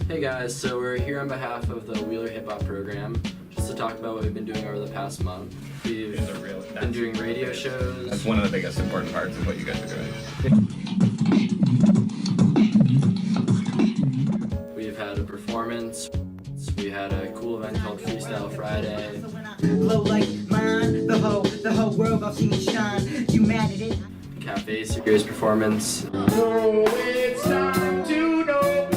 Hey guys, so we're here on behalf of the Wheeler HipHop program just to talk about what we've been doing over the past month. We've been doing radio shows. That's one of the biggest important parts of what you guys are doing. We've had a performance. We had a cool event called Freestyle Friday. Glow like mine, the whole world I've seen shine. Humanity. Cafe series performance. Oh, it's time to know.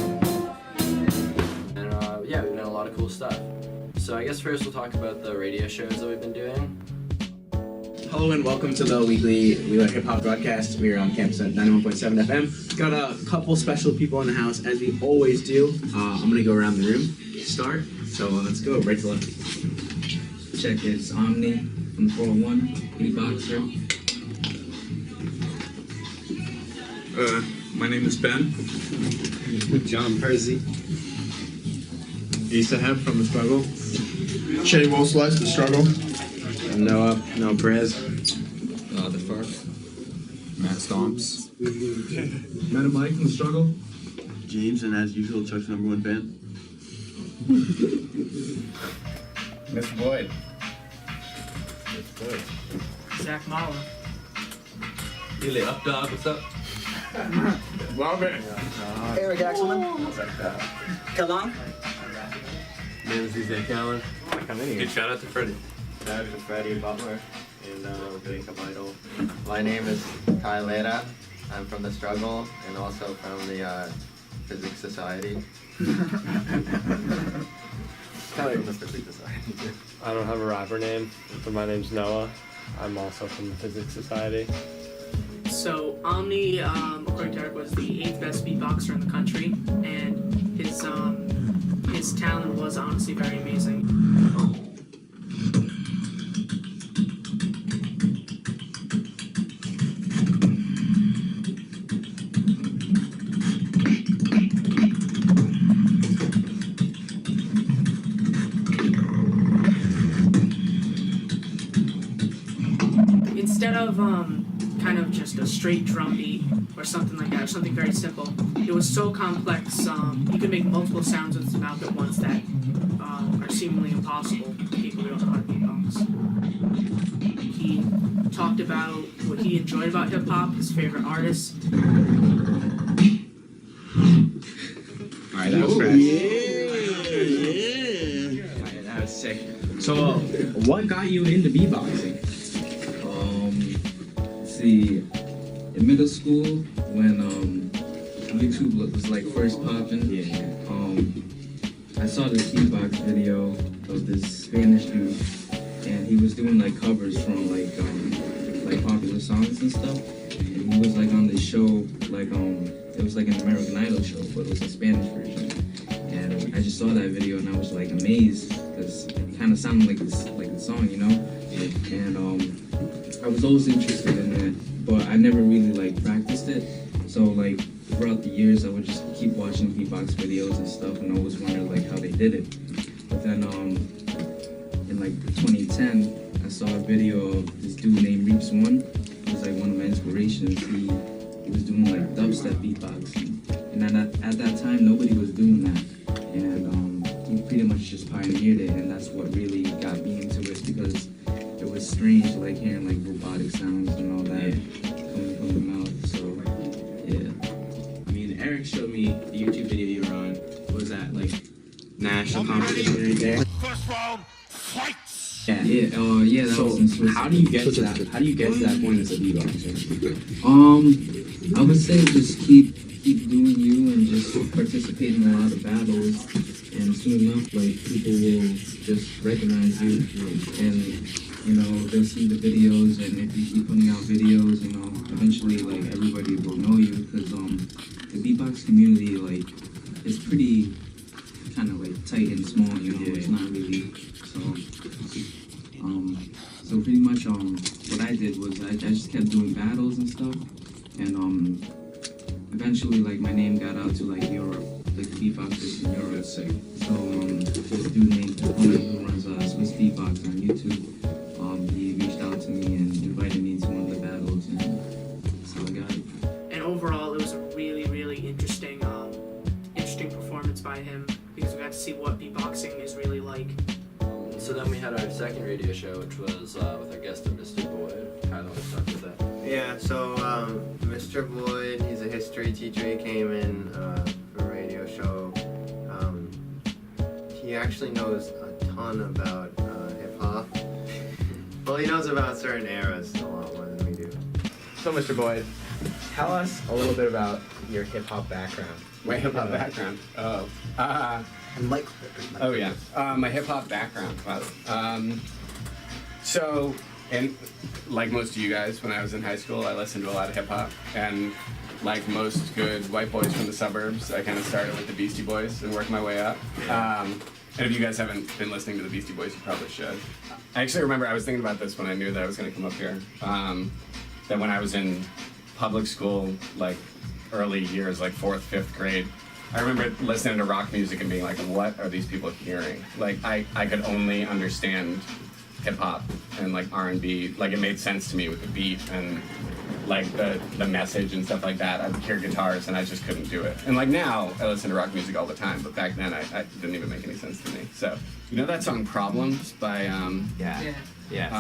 And yeah, we've done a lot of cool stuff. So I guess first we'll talk about the radio shows that we've been doing. Hello and welcome to the weekly Wheeler Hip Hop broadcast. We are on campus at 91.7 FM. Got a couple special people in the house, as we always do. I'm gonna go around the room, start. So let's go, right to left. Check, it's Omni from 401, beatboxer. My name is Ben. John Percy. Issa Heb from The Struggle. Shay Wolfslice, The Struggle. Noah Perez. The Fark. Matt Stomps. Meta Mike from The Struggle. James, and as usual, Chuck's #1 fan. Mr. Boyd. Zach Mahler. Really up, dog. What's up? Love it. Eric Axelman. KELLAN. Name is DEEJAY KELLAN. Dude, shout out to Freddie. Shout out to Freddie Butler and Drink of Idol. My name is Kai Leda. I'm from The Struggle and also from the Physics Society. Kind of from the Physics Society. I don't have a rapper name, but my name's Noah. I'm also from the Physics Society. So Omni, according to Eric, was the 8th best beatboxer in the country, and his talent was honestly very amazing. Instead of kind of just a straight drum beat or something like that, or something very simple, it was so complex. You could make multiple sounds with his mouth at once that are seemingly impossible to people who don't know how to beatbox. He talked about what he enjoyed about hip hop, his favorite artists. Alright, that was fresh. Yeah. Alright, that was sick. So, what got you into beatboxing? See, in middle school, when YouTube was like first popping, I saw this beatbox video of this Spanish dude, and he was doing like covers from like popular songs and stuff. And he was like on this show, like it was like an American Idol show, but it was a Spanish version. And I just saw that video and I was like amazed because it kind of sounded like the song, you know. And I was always interested in it, but I never really like practiced it. So like throughout the years, I would just keep watching beatbox videos and stuff, and always wondered like how they did it. But then in like 2010, I saw a video of this dude named Reaps One. It was like one of my inspirations. He was doing like dubstep beatboxing, and at that time nobody was doing that, and he pretty much just pioneered it, and that's what really got me into it because it was strange, like hearing like robotic sounds and all that coming from the mouth. So, yeah. I mean, Eric showed me the YouTube video you were on. What was that, like, national competition right there? First round, fights! Yeah, that So, was in Swiss. how do you get to that? How do you get to that point as a beatboxer? I would say just keep doing you and just participate in a lot of battles, and soon enough, like, people will just recognize you, and you know, they'll see the videos, and if you keep putting out videos, you know, eventually, like, everybody will know you, because the beatbox community, like, is pretty kind of, like, tight and small, you know, it's not really, so pretty much, what I did was I just kept doing battles and stuff, and, eventually, like, my name got out to, like, Europe, like, beatboxers in Europe, so, this dude named KELLAN, who runs Swiss Beatbox on YouTube, he reached out to me and invited me to one of the battles, and that's how I got it. And overall, it was a really, really interesting performance by by him because we got to see what beatboxing is really like. So then we had our second radio show, which was with our guest, Mr. Boyd. Kind of start with that. Yeah, so Mr. Boyd, he's a history teacher. He came in for a radio show. He actually knows a ton about hip-hop. Well, he knows about certain eras a lot more than we do. So, Mr. Boyd, tell us a little bit about your hip-hop background. My hip-hop background? Oh. Oh, yeah. My hip-hop background. Wow. So, and like most of you guys, when I was in high school, I listened to a lot of hip-hop. And like most good white boys from the suburbs, I kind of started with the Beastie Boys and worked my way up. And if you guys haven't been listening to the Beastie Boys, you probably should. I actually remember I was thinking about this when I knew that I was going to come up here. That when I was in public school, like early years, like 4th, 5th grade, I remember listening to rock music and being like, what are these people hearing? Like, I could only understand hip-hop and like R&B. Like, it made sense to me with the beat and like the message and stuff like that. I'd hear guitars and I just couldn't do it. And like now, I listen to rock music all the time, but back then I didn't even make any sense to me. So, you know that song Problems by, Yeah. Yes.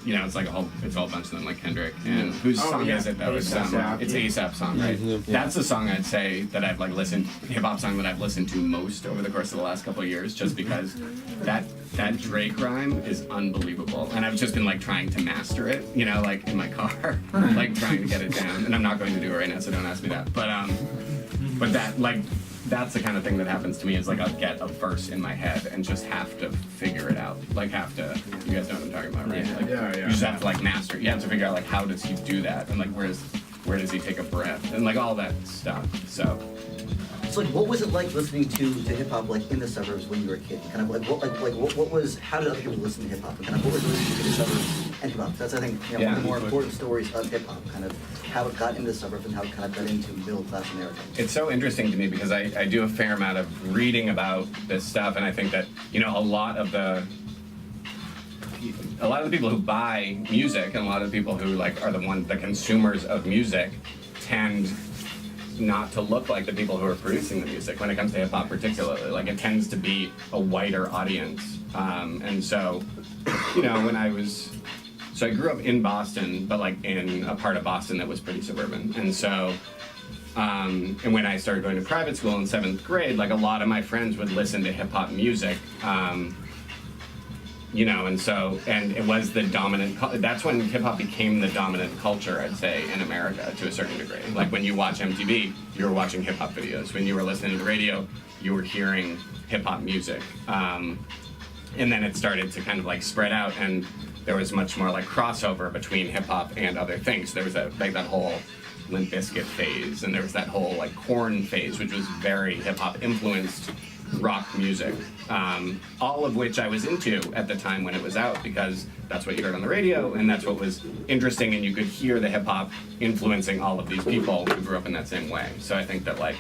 You know, it's like it's all a bunch of them, like Kendrick. And whose song is it? That was it's A$AP song, right? That's the song I'd say that I've like listened, hip-hop song that I've listened to most over the course of the last couple of years, just because that Drake rhyme is unbelievable. And I've just been like trying to master it, you know, like in my car, like trying to get it down. And I'm not going to do it right now, so don't ask me that. But that like, that's the kind of thing that happens to me is like I'll get a verse in my head and just have to figure it out. Like you guys know what I'm talking about, right? Like, you just have to like master it. You have to figure out like how does he do that and like where does he take a breath and like all that stuff. So like what was it like listening to hip hop like in the suburbs when you were a kid? Kind of like what was how did other people listen to hip hop? And kind of what was listening to the suburbs and hip hop? That's I think one of the more important stories of hip hop, kind of how it got into the suburbs and how it kind of got into middle class America. It's so interesting to me because I do a fair amount of reading about this stuff, and I think that, you know, a lot of the people who buy music and a lot of the people who like are the consumers of music tend not to look like the people who are producing the music when it comes to hip hop particularly. Like it tends to be a wider audience. And so, you know, so I grew up in Boston, but like in a part of Boston that was pretty suburban. And so, and when I started going to private school in 7th grade, like a lot of my friends would listen to hip hop music. You know, and it was the dominant, that's when hip-hop became the dominant culture, I'd say, in America to a certain degree. Like when you watch MTV, you were watching hip-hop videos. When you were listening to the radio, you were hearing hip-hop music. And then it started to kind of like spread out, and there was much more like crossover between hip-hop and other things. There was that whole Limp Bizkit phase, and there was that whole like Korn phase, which was very hip-hop influenced rock music, all of which I was into at the time when it was out because that's what you heard on the radio and that's what was interesting, and you could hear the hip-hop influencing all of these people who grew up in that same way. So I think that like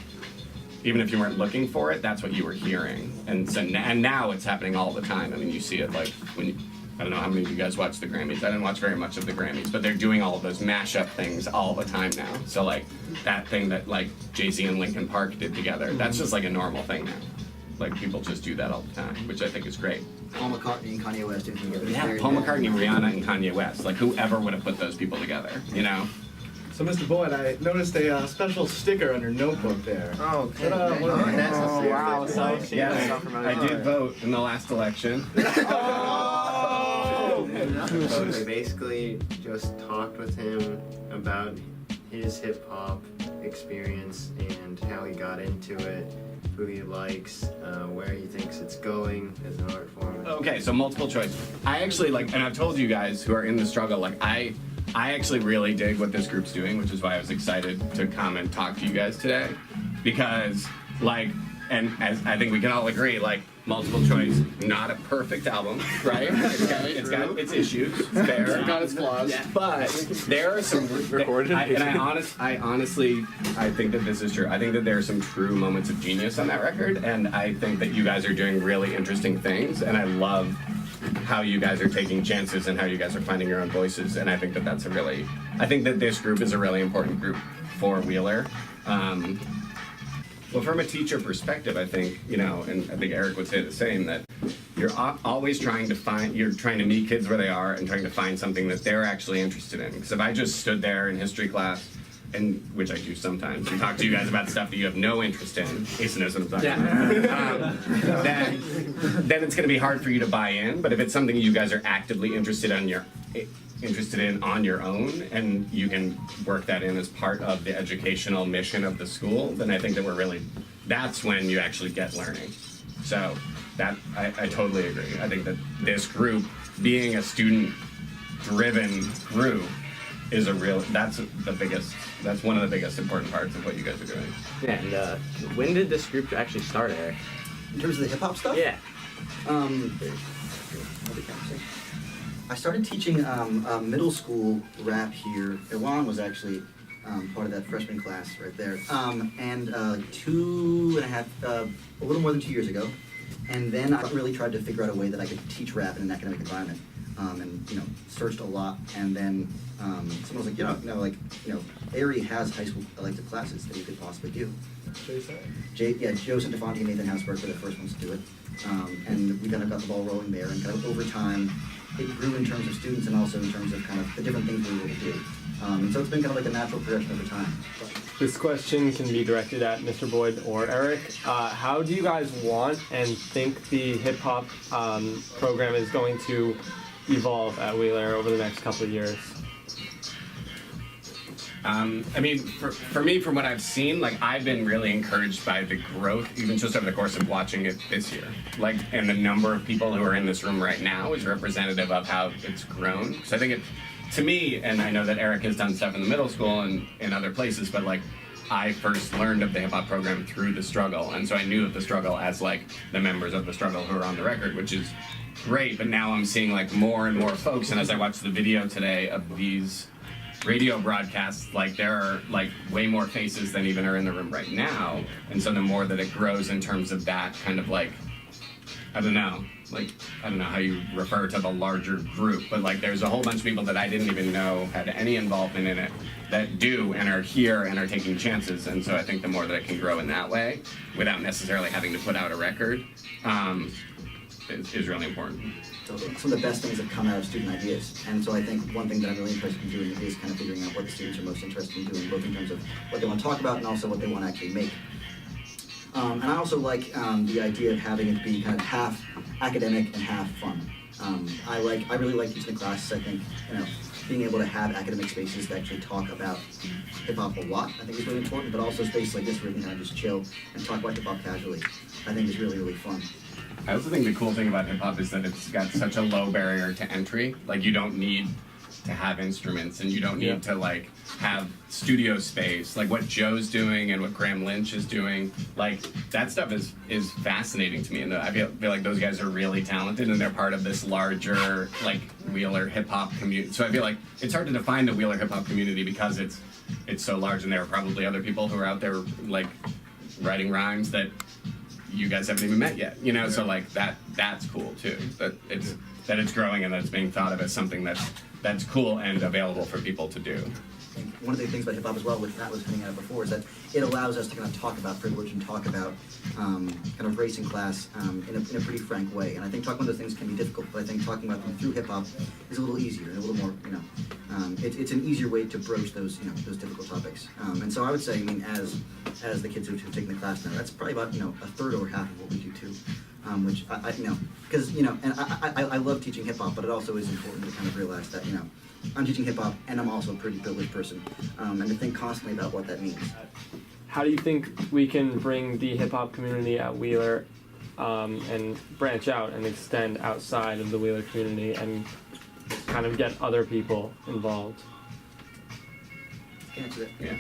even if you weren't looking for it, that's what you were hearing. And so and now it's happening all the time. I mean, you see it like when I don't know how many of you guys watch the Grammys. I didn't watch very much of the Grammys, but they're doing all of those mashup things all the time now. So like that thing that like Jay-Z and Linkin Park did together, that's just like a normal thing now. Like people just do that all the time, which I think is great. Paul McCartney and Kanye West doing together. Yeah, Paul McCartney, Rihanna, and Kanye West. Like whoever would have put those people together, you know? So, Mr. Boyd, I noticed a special sticker on your notebook there. Oh, okay. Wow. Yeah, I did vote in the last election. So they basically just talked with him about his hip hop experience and how he got into it, who he likes, where he thinks it's going as an art form. Okay, so multiple choice. I actually like, and I've told you guys who are in the struggle, like I actually really dig what this group's doing, which is why I was excited to come and talk to you guys today, because like, and as I think we can all agree, like multiple choice, not a perfect album, right? It's got its issues, it's fair. It's got its flaws. But there are some I honestly think that this is true. I think that there are some true moments of genius on that record, and I think that you guys are doing really interesting things, and I love how you guys are taking chances and how you guys are finding your own voices, and I think that I think that this group is a really important group for Wheeler. Well, from a teacher perspective, I think, you know, and I think Eric would say the same, that you're always trying to meet kids where they are and trying to find something that they're actually interested in. Because if I just stood there in history class, and which I do sometimes, and talk to you guys about stuff that you have no interest in, Asa knows what I'm talking about, then it's going to be hard for you to buy in. But if it's something you guys are actively interested in on your own, and you can work that in as part of the educational mission of the school, then I think that that's when you actually get learning. So that I totally agree. I think that this group, being a student-driven group, is that's one of the biggest important parts of what you guys are doing. Yeah, and when did this group actually start, Eric? In terms of the hip hop stuff? Yeah. I started teaching middle school rap here. Iwan was actually part of that freshman class right there. And 2.5, a little more than 2 years ago. And then I really tried to figure out a way that I could teach rap in an academic environment. And searched a lot, and then someone was like, AERIE has high school elective classes that you could possibly do. Joe Santafonte and Nathan Hausberg were the first ones to do it, and we kind of got the ball rolling there, and kind of over time, it grew in terms of students and also in terms of kind of the different things we were able to do. And so it's been kind of like a natural progression over time. This question can be directed at Mr. Boyd or Eric. How do you guys want and think the hip-hop program is going to evolve at Wheeler over the next couple of years? I mean, for me, from what I've seen, like, I've been really encouraged by the growth, even just over the course of watching it this year. Like, and the number of people who are in this room right now is representative of how it's grown. So I think to me, and I know that Eric has done stuff in the middle school and in other places, but like, I first learned of the hip hop program through the struggle, and so I knew of the struggle as like the members of the struggle who are on the record, which is great. But now I'm seeing like more and more folks, and as I watched the video today of these radio broadcasts, like there are like way more faces than even are in the room right now, and so the more that it grows in terms of that kind of like, I don't know how you refer to the larger group, but like there's a whole bunch of people that I didn't even know had any involvement in it that do and are here and are taking chances, and so I think the more that it can grow in that way without necessarily having to put out a record is really important. So some of the best things have come out of student ideas, and so I think one thing that I'm really interested in doing is kind of figuring out what the students are most interested in doing, both in terms of what they want to talk about and also what they want to actually make. And I also like the idea of having it be kind of half academic and half fun. I really like teaching the classes. I think being able to have academic spaces to actually talk about hip hop a lot, I think is really important. But also spaces like this where you can kind of just chill and talk about hip hop casually, I think is really, really fun. I also think the cool thing about hip hop is that it's got such a low barrier to entry. Like, you don't need to have instruments, and you don't need to like have studio space. Like what Joe's doing and what Graham Lynch is doing, like that stuff is fascinating to me. And I feel like those guys are really talented, and they're part of this larger like Wheeler hip hop community. So I feel like it's hard to define the Wheeler hip hop community because it's so large, and there are probably other people who are out there like writing rhymes that you guys haven't even met yet, you know? So like that's cool too, that it's growing and that it's being thought of as something that's cool and available for people to do. I think one of the things about hip hop as well, which Matt was hinting at before, is that it allows us to kind of talk about privilege and talk about kind of race and class in a pretty frank way. And I think talking about those things can be difficult, but I think talking about them through hip hop is a little easier and a little more, it's an easier way to broach those, those difficult topics. And so I would say, I mean, as the kids who've taken the class now, that's probably about, a third or half of what we do too. Which because and I love teaching hip hop, but it also is important to kind of realize that I'm teaching hip hop and I'm also a pretty privileged person, and to think constantly about what that means. How do you think we can bring the hip hop community at Wheeler and branch out and extend outside of the Wheeler community and kind of get other people involved? I can answer that. Yeah.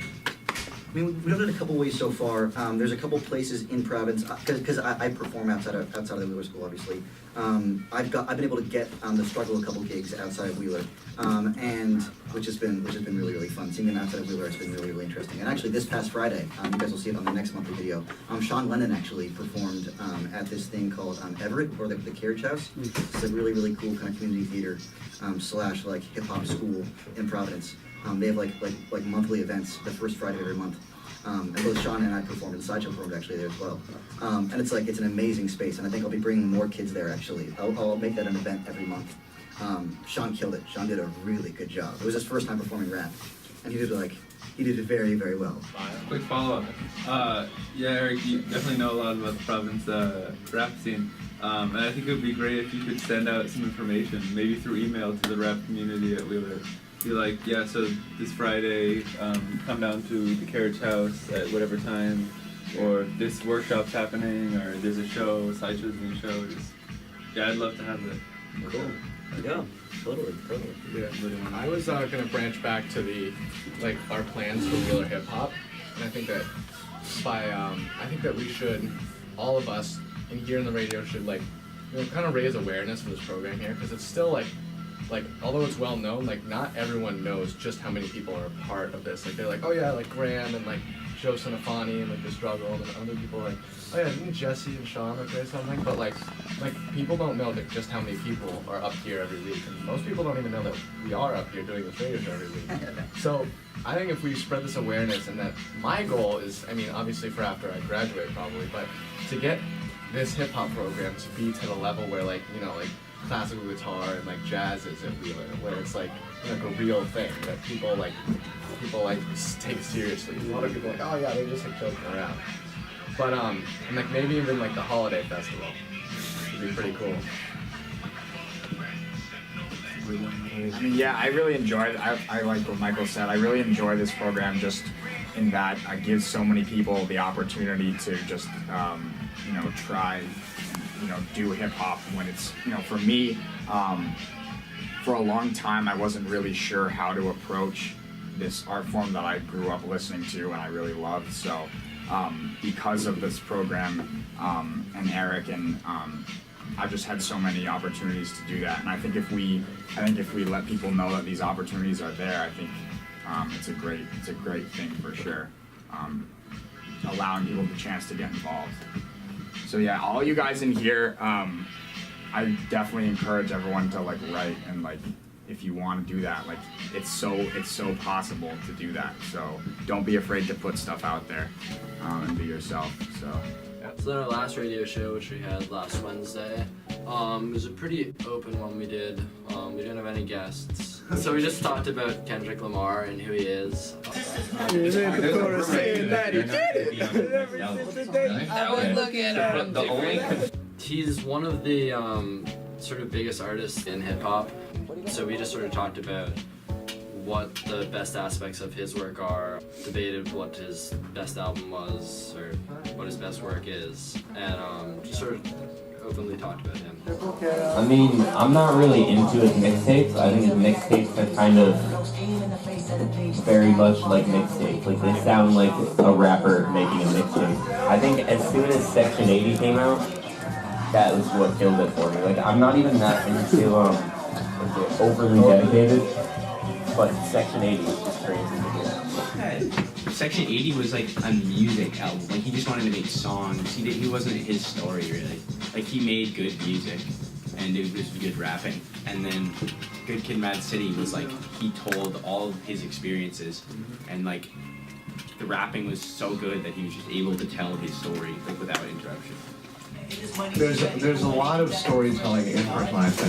I mean, we've done it a couple ways so far. There's a couple places in Providence, because I perform outside of the Wheeler School, obviously. I've been able to get the struggle a couple gigs outside of Wheeler, and which has been really, really fun. Seeing them outside of Wheeler has been really, really interesting. And actually, this past Friday, you guys will see it on the next monthly video. Sean Lennon actually performed at this thing called AERIE, or the Carriage House. It's a really, really cool kind of community theater / like hip hop school in Providence. They have like monthly events the first Friday of every month. And both Sean and I performed, and Sideshow performed actually there as well. And it's an amazing space, and I think I'll be bringing more kids there actually. I'll make that an event every month. Sean killed it. Sean did a really good job. It was his first time performing rap, and he did it very, very well. Quick follow-up. Yeah, Eric, you definitely know a lot about the Providence rap scene. And I think it would be great if you could send out some information, maybe through email to the rap community at Wheeler. Be like, yeah, so this Friday, come down to the Carriage House at whatever time, or this workshop's happening, or there's a show, Sideshow's new show. Yeah, I'd love to have that. Cool. Yeah, totally. Yeah. I was gonna branch back to our plans for Wheeler Hip Hop, and I think that I think that we should, all of us in here in the radio should kind of raise awareness for this program here, because it's still although it's well known, not everyone knows just how many people are a part of this. They're like, oh yeah, Graham and Joe Sinafani and the Struggle, and other people oh yeah, didn't Jesse and Sean say something? But people don't know just how many people are up here every week, and most people don't even know that we are up here doing this radio show every week. So I think if we spread this awareness, and that my goal is, obviously for after I graduate probably, but to get this hip hop program to be to the level where classical guitar and jazz is at Wheeler, where it's a real thing that people take seriously. A lot of people oh yeah, they're just joking around. But and maybe even the holiday festival would be pretty cool. Yeah, I really enjoyed. I like what Michael said. I really enjoy this program just in that it gives so many people the opportunity to just try. Do hip hop when it's, for me, for a long time I wasn't really sure how to approach this art form that I grew up listening to and I really loved. So because of this program and Eric and I've just had so many opportunities to do that. And I think if we let people know that these opportunities are there, I think it's a great thing for sure. Allowing people the chance to get involved. So yeah, all you guys in here, I definitely encourage everyone to write and if you want to do that, it's so possible to do that. So don't be afraid to put stuff out there and be yourself. So. So then our last radio show, which we had last Wednesday, it was a pretty open one we did. We didn't have any guests. So we just talked about Kendrick Lamar and who he is. He's one of the sort of biggest artists in hip hop. So we just sort of talked about what the best aspects of his work are, debated what his best album was, or what his best work is, and just sort of openly talked about him. I'm not really into his mixtapes. I think his mixtapes are kind of very much like mixtapes. They sound like a rapper making a mixtape. I think as soon as Section 80 came out, that was what killed it for me. I'm not even that into overly dedicated. But Section 80 was just crazy. Section 80 was a music album. He just wanted to make songs. He wasn't his story really. He made good music, and it was good rapping. And then Good Kid, Mad City was he told all of his experiences, and the rapping was so good that he was just able to tell his story without interruption. There's a lot of storytelling in personalized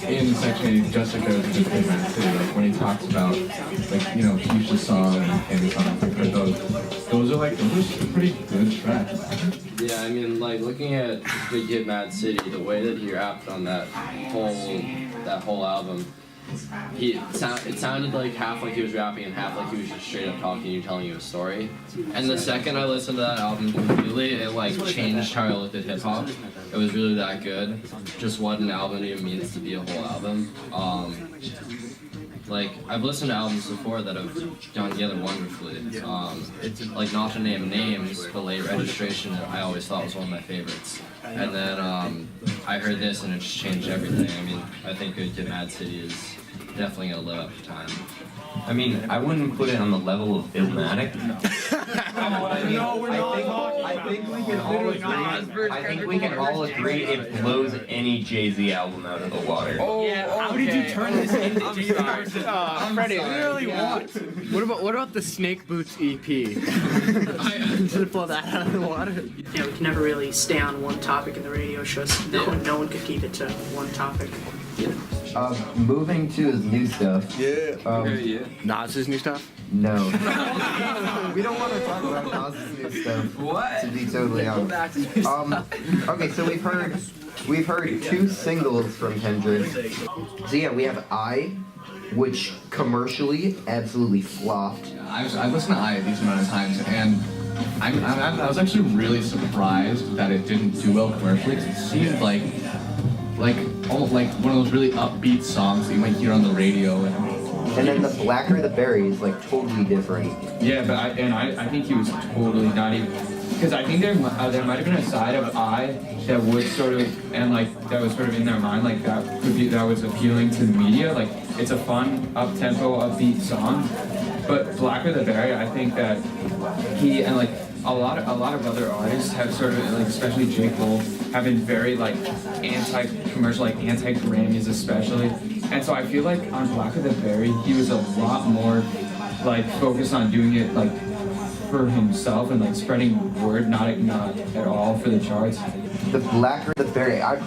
in Section 80, just like there's in Good Man City. When he talks about Keisha's song and Candy's song, those are pretty good tracks. Yeah, looking at Good Kid, Mad City, the way that he rapped on that whole album, it sounded half like he was rapping and half like he was just straight up talking to you, telling you a story. And the second I listened to that album completely, it changed how I looked at hip hop. It was really that good. Just what an album even means to be a whole album. I've listened to albums before that have gone together wonderfully. Not to name names, but Late Registration I always thought was one of my favorites. And then I heard this and it just changed everything. I think Good Kid, Mad City is definitely gonna live up to time. I wouldn't put it on the level of Illmatic. No, we're not talking about think we can all agree. I think we can all agree it blows any Jay-Z album out of the water. Oh, Yeah, how did you turn this into Jay-Z? Freddie, literally what? What about the Snake Boots EP? Should blow that out of the water. Yeah, we can never really stay on one topic in the radio show. So no one could keep it to one topic. Moving to his new stuff. Nas's new stuff? No. We don't want to talk about Nas's new stuff. What? To be totally honest. Okay, so we've heard 2 singles from Kendrick. So yeah, we have I, which commercially absolutely flopped. I've listened to I a decent amount of times, and I was actually really surprised that it didn't do well commercially, because it seemed like almost like one of those really upbeat songs that you might hear on the radio. And then the Blacker the Berry is like totally different. Yeah, but I think he was totally not even, because I think there might have been a side of I that would sort of, and like that was sort of in their mind, like that was appealing to the media. Like it's a fun, up-tempo, upbeat song. But Blacker the Berry, I think that he and like a lot of other artists have sort of, like especially J. Cole, have been very like anti-commercial, like anti-Grammys especially. And so I feel like on Blacker the Berry, he was a lot more like focused on doing it like for himself and like spreading word, not at all for the charts. The Blacker the Berry. I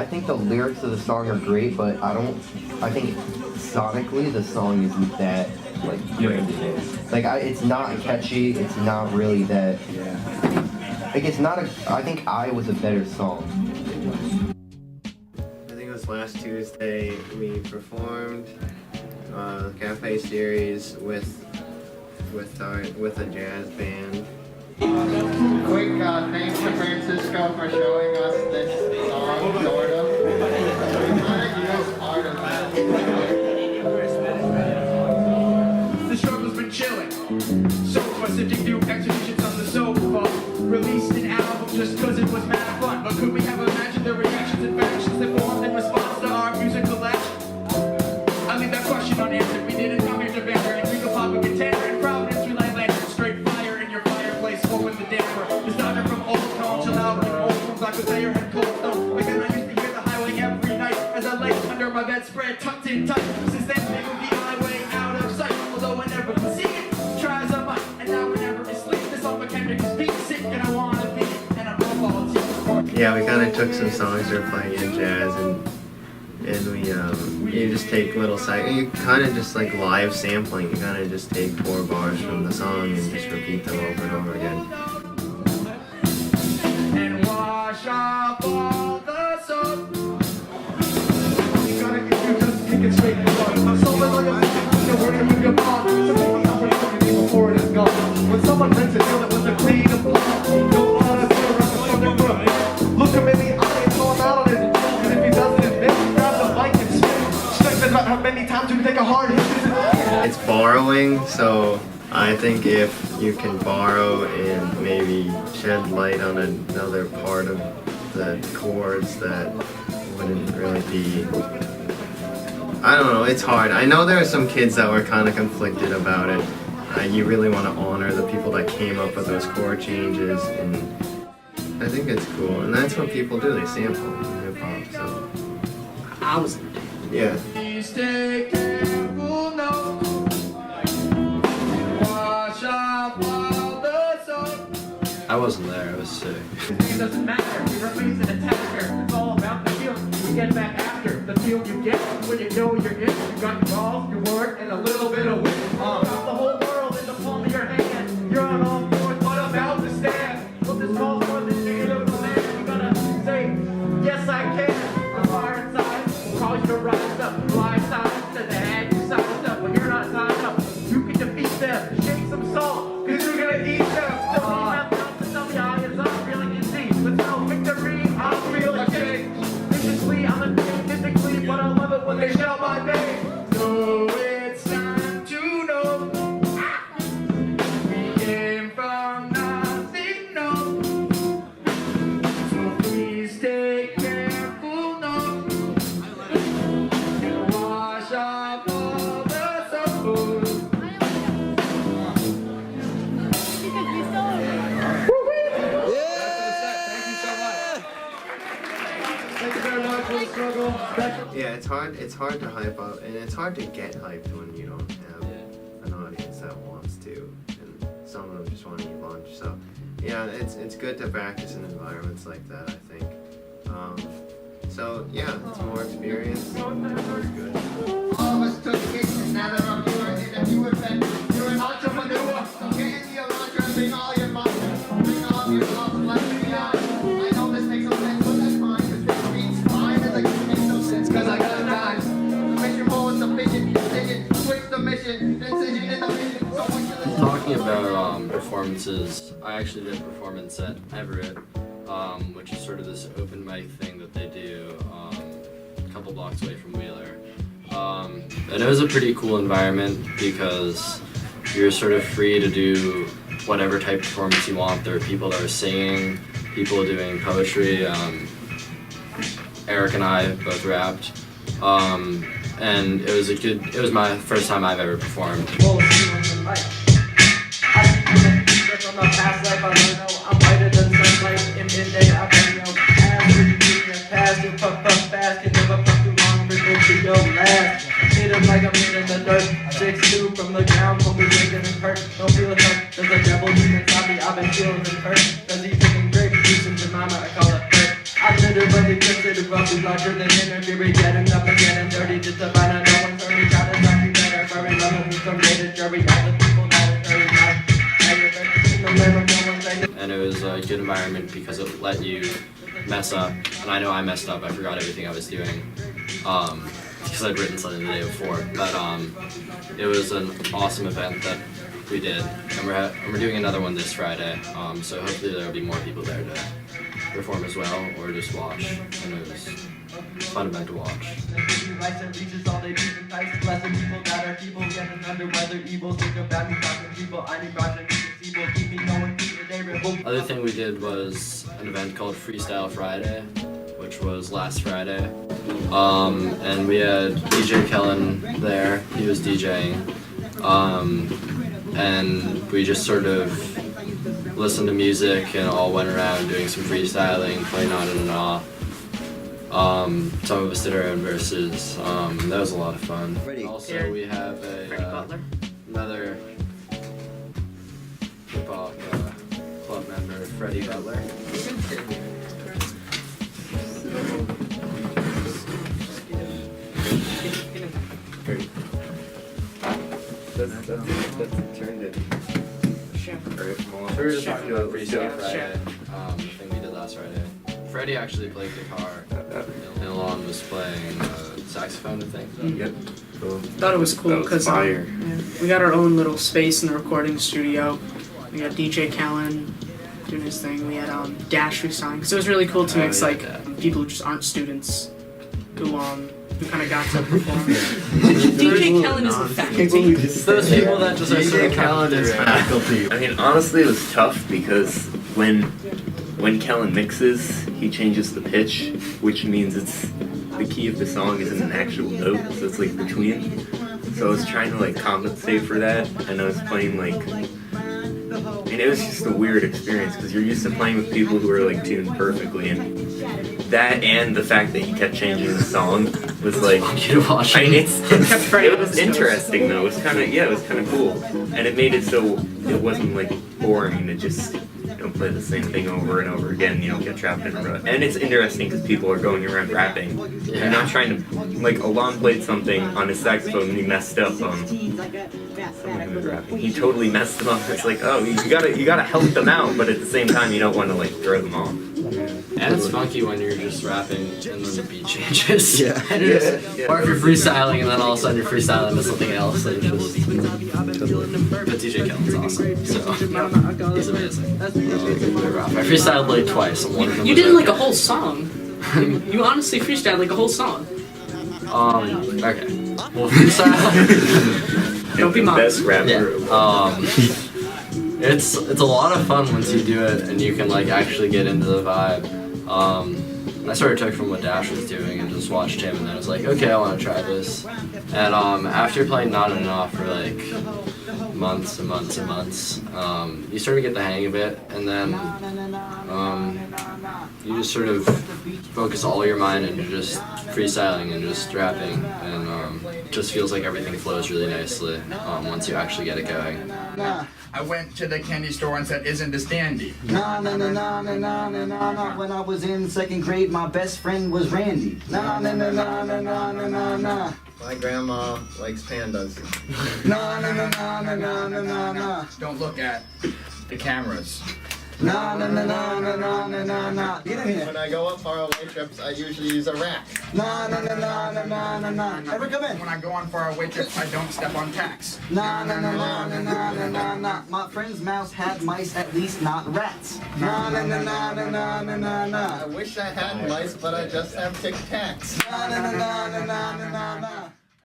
think the lyrics of the song are great, but I think sonically the song isn't that like great. Like it's not catchy. It's not really that. Like it's not I think I was a better song. I think it was last Tuesday we performed the Cafe series with a jazz band. Quick thanks to Francisco for showing us this song, sort of. He was part of that. The struggle's been chilling. So far sifting through exhibitions on the sofa. Released an album just cause it was mad fun. But could we have imagined the reactions and factions that formed in response to our musical action? I leave that question unanswered. We didn't come here to banter and drink a pop and contender. In Providence we light lanterns, straight fire in your fireplace. Open the damper. The starter from Old Tone, chill out like old rooms like with Thayer and Cold Stone. Like I used to hear the highway every night as I lay under my bedspread tucked in tight. Since then they moved the highway out of sight. Although I never could see it, try as I might. And now whenever it's sleep, this song by Kendrick is beat sick and I wanna be it. And I'm all Yeah, we kind of took some songs we were playing in jazz and you just take little you kind of just like live sampling. You kind of just take 4 bars from the song and just repeat them over and over again. And wash off all the soap. You gotta just kick it straight in the front. I'm so like a where do you get on? So take me out before it is gone. When someone rents a deal that was a clean and blood, don't want to feel around the front door. Look him in the eye and call him out on his and if he doesn't admit, grab the mic and spin. Strength about how many times you take a hard hit. It's borrowing, so I think if you can borrow and maybe shed light on another part of the chords that wouldn't really be, I don't know, it's hard. I know there are some kids that were kind of conflicted about it. You really want to honor the people that came up with those chord changes, and I think it's cool. And that's what people do, they sample hip-hop, so. I was. Yeah. Please take careful note. Wash off all the soap. I wasn't there, I was sick. It doesn't matter, he remains an attacker. It's all about the field. You get back after the field you get when you know you're in. You got your balls, your word, and a little bit of wit. You got the whole world in the palm of your hand. You're on all fours, what about the stand? Well, this calls for this negative land. You gotta say, yes I can. I'm fire inside. We'll call you to rise up. Fly side to the head. You signed up when you're not signed up. You can defeat them. Shake some salt, cause you're gonna eat them. Tell me how it's not feeling easy. With no victory, I'm feeling change. Viciously, I'm a thing physically, but I love it when they shout my name. So it's time to know. We came from nothing, no. So please take careful note. And wash off all the soap. Yeah! it's hard to hype up, and it's hard to get hyped when you don't have an audience that wants to, and some of them just want to eat lunch. So yeah, it's good to practice in environments like that, I think. So yeah, it's more experience. It's always good. All of us took it, and now that I'm here, and if you invent, you're an entrepreneur. So get in your lunch and bring all your money. Bring all your love, let me out. I know this makes no sense, but that's fine, because this beats fine, and like it makes no sense, because I got time. The mission forward, sufficient, decision, switch the mission, decision in the mission, so what you Talking about performances, I actually did a performance at AERIE, which is sort of this open mic thing that they do a couple blocks away from Wheeler. And it was a pretty cool environment because you're sort of free to do whatever type of performance you want. There are people that are singing, people doing poetry. Eric and I both rapped. And it was my first time I've ever performed. From my past life, I don't know. I'm whiter than sunlight in midday. I don't know. Ask what you do in your past. You puff fast. Can never puff too long. Bring to your last. Hit him like I'm in the dirt. 6'2" from the ground. Pull me drinking and hurt. Don't feel it hurt. There's a devil deep inside me. I've been feeling it hurt. Cause he's taking great juices in mama. I call it hurt. I literally consider roughly larger than interfering. Getting up and getting dirty. Just to find out no one's hurry. Try to stop you better. Very loving who's some rated jury. All the people that are hurry. And it was a good environment because it let you mess up. And I know I messed up. I forgot everything I was doing because I'd written something the day before. But it was an awesome event that we did, and we're doing another one this Friday. So hopefully there will be more people there to perform as well, or just watch. And it was a fun event to watch. Other thing we did was an event called Freestyle Friday, which was last Friday. And we had DJ KELLAN there, he was DJing. And we just sort of listened to music and all went around doing some freestyling, playing on and off. Some of us did our own verses. That was a lot of fun. Also, we have another hip-hop club member, Freddie Butler. That's turned it. We were just talking about Freestyle Friday, the thing we did last Friday. Freddie actually played guitar, and Alon was playing saxophone, I think. Yep. Thought it was cool because we got our own little space in the recording studio. We got DJ KELLAN doing his thing. We had Dash FREESTYLE. So it was really cool to mix people who just aren't students who kind of got to perform. DJ KELLAN is a faculty. Those people that just are DJ KELLAN is faculty. I mean, honestly, it was tough because when KELLAN mixes, he changes the pitch, which means it's the key of the song isn't an actual note, so it's like between. So I was trying to like compensate for that, and I was playing like. I mean, it was just a weird experience because you're used to playing with people who are like tuned perfectly, and that and the fact that he kept changing the song was like. I mean, it was interesting though. It was kind of cool, and it made it so it wasn't like boring to just. Don't play the same thing over and over again, you don't get trapped in a rut. And it's interesting because people are going around rapping. You're not trying to, like, Alon played something on his saxophone and he messed up someone who was rapping. He totally messed them up. It's like, oh, you gotta help them out, but at the same time you don't want to like throw them off. And it's funky when you're just rapping and then the beat changes. Or if you're freestyling and then all of a sudden you're freestyling into something else. Like just, but DJ KELLAN's awesome. So he's amazing. I freestyled like twice. One of them You did like a whole song. You honestly freestyled like a whole song. Okay. Well, freestyle. Don't be mom. Best rapper. It's a lot of fun once you do it and you can like actually get into the vibe. I sort of took from what Dash was doing and just watched him, and then I was like, okay, I want to try this. And after playing Not Enough for like months and months and months, you sort of get the hang of it, and then you just sort of focus all your mind into just freestyling and just rapping, and just feels like everything flows really nicely once you actually get it going. I went to the candy store and said, "Isn't this dandy?" Nah, nah, nah, nah, nah, nah, nah, nah, nah. When I was in second grade, my best friend was Randy. Nah, nah, nah, nah, nah, nah, nah, nah, nah. My grandma likes pandas. Nah, nah, nah, nah, nah, nah, nah, nah, nah. Don't look at the cameras. Nah, nah, nah, nah, nah, nah, nah, nah, nah. Get in here. When I go on faraway trips, I usually use a rack. Nah, nah, nah, nah, nah, nah, nah, nah. Ever come in? When I go on faraway trips, I don't step on tacks. Nah, nah, nah, nah, nah, nah, nah, nah, nah. My friend's mouse had mice, at least not rats. Nah, nah, nah, nah, nah, nah, nah, nah, nah. I wish I had mice, but I just have Tic Tacs. Nah, nah, nah, nah, nah, nah, nah, nah.